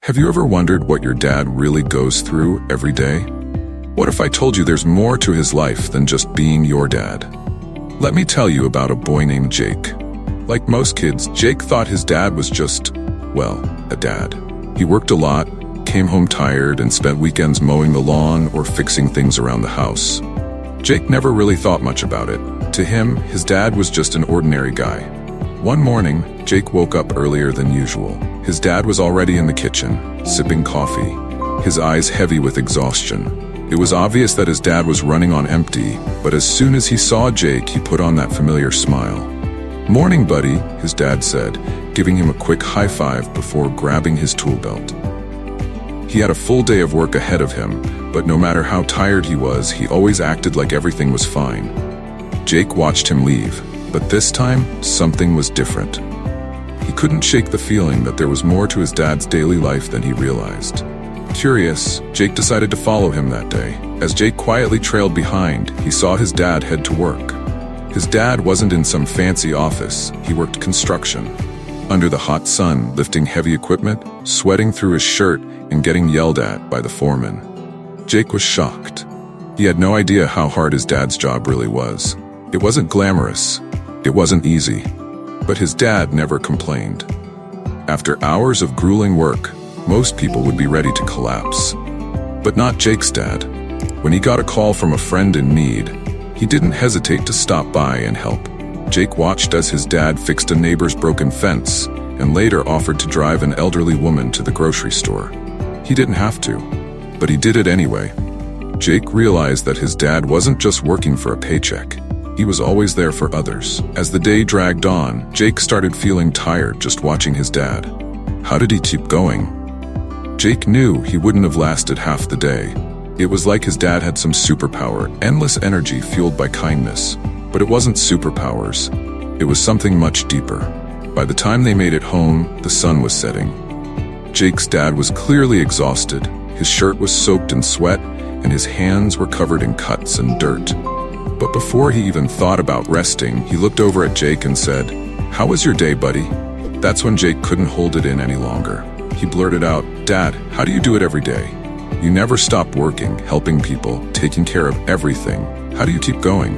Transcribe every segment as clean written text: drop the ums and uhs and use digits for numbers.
Have you ever wondered what your dad really goes through every day? What if I told you there's more to his life than just being your dad? Let me tell you about a boy named Jake. Like most kids, Jake thought his dad was just, well, a dad. He worked a lot, came home tired, and spent weekends mowing the lawn or fixing things around the house. Jake never really thought much about it. To him, his dad was just an ordinary guy. One morning, Jake woke up earlier than usual. His dad was already in the kitchen, sipping coffee, his eyes heavy with exhaustion. It was obvious that his dad was running on empty, but as soon as he saw Jake, he put on that familiar smile. "Morning, buddy," his dad said, giving him a quick high five before grabbing his tool belt. He had a full day of work ahead of him, but no matter how tired he was, he always acted like everything was fine. Jake watched him leave, but this time, something was different. He couldn't shake the feeling that there was more to his dad's daily life than he realized. Curious, Jake decided to follow him that day. As Jake quietly trailed behind, he saw his dad head to work. His dad wasn't in some fancy office, he worked construction. Under the hot sun, lifting heavy equipment, sweating through his shirt, and getting yelled at by the foreman. Jake was shocked. He had no idea how hard his dad's job really was. It wasn't glamorous. It wasn't easy. But his dad never complained. After hours of grueling work, most people would be ready to collapse. But not Jake's dad. When he got a call from a friend in need, he didn't hesitate to stop by and help. Jake watched as his dad fixed a neighbor's broken fence and later offered to drive an elderly woman to the grocery store. He didn't have to, but he did it anyway. Jake realized that his dad wasn't just working for a paycheck. He was always there for others. As the day dragged on, Jake started feeling tired just watching his dad. How did he keep going? Jake knew he wouldn't have lasted half the day. It was like his dad had some superpower, endless energy fueled by kindness. But it wasn't superpowers. It was something much deeper. By the time they made it home, the sun was setting. Jake's dad was clearly exhausted. His shirt was soaked in sweat, and his hands were covered in cuts and dirt. But before he even thought about resting, he looked over at Jake and said, "How was your day, buddy?" That's when Jake couldn't hold it in any longer. He blurted out, "Dad, how do you do it every day? You never stop working, helping people, taking care of everything. How do you keep going?"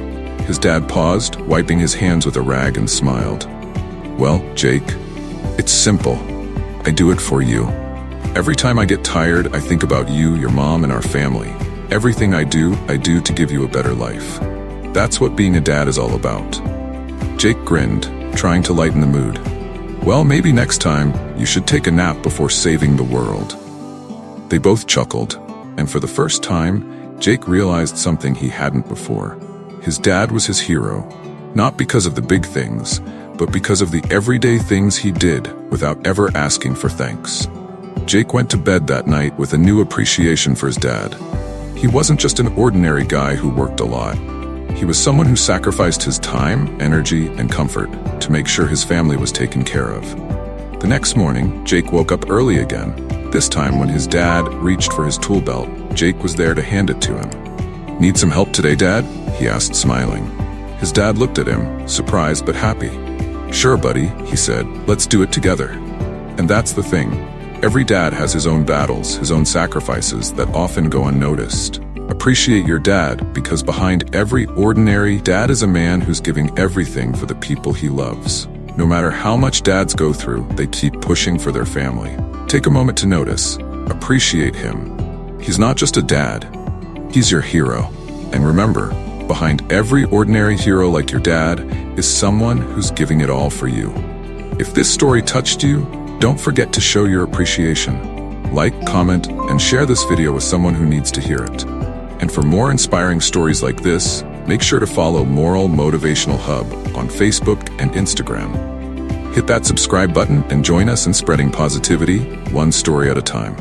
His dad paused, wiping his hands with a rag, and smiled. "Well, Jake, it's simple. I do it for you. Every time I get tired, I think about you, your mom, and our family. Everything I do to give you a better life. That's what being a dad is all about." Jake grinned, trying to lighten the mood. "Well, maybe next time, you should take a nap before saving the world." They both chuckled, and for the first time, Jake realized something he hadn't before. His dad was his hero, not because of the big things, but because of the everyday things he did without ever asking for thanks. Jake went to bed that night with a new appreciation for his dad. He wasn't just an ordinary guy who worked a lot. He was someone who sacrificed his time, energy, and comfort to make sure his family was taken care of. The next morning, Jake woke up early again. This time, when his dad reached for his tool belt, Jake was there to hand it to him. "Need some help today, Dad?" he asked, smiling. His dad looked at him, surprised but happy. "Sure, buddy," he said. "Let's do it together." And that's the thing. Every dad has his own battles, his own sacrifices that often go unnoticed. Appreciate your dad, because behind every ordinary dad is a man who's giving everything for the people he loves. No matter how much dads go through, they keep pushing for their family. Take a moment to notice. Appreciate him. He's not just a dad. He's your hero. And remember, behind every ordinary hero like your dad is someone who's giving it all for you. If this story touched you, don't forget to show your appreciation. Like, comment, and share this video with someone who needs to hear it. And for more inspiring stories like this, make sure to follow Moral Motivational Hub on Facebook and Instagram. Hit that subscribe button and join us in spreading positivity, one story at a time.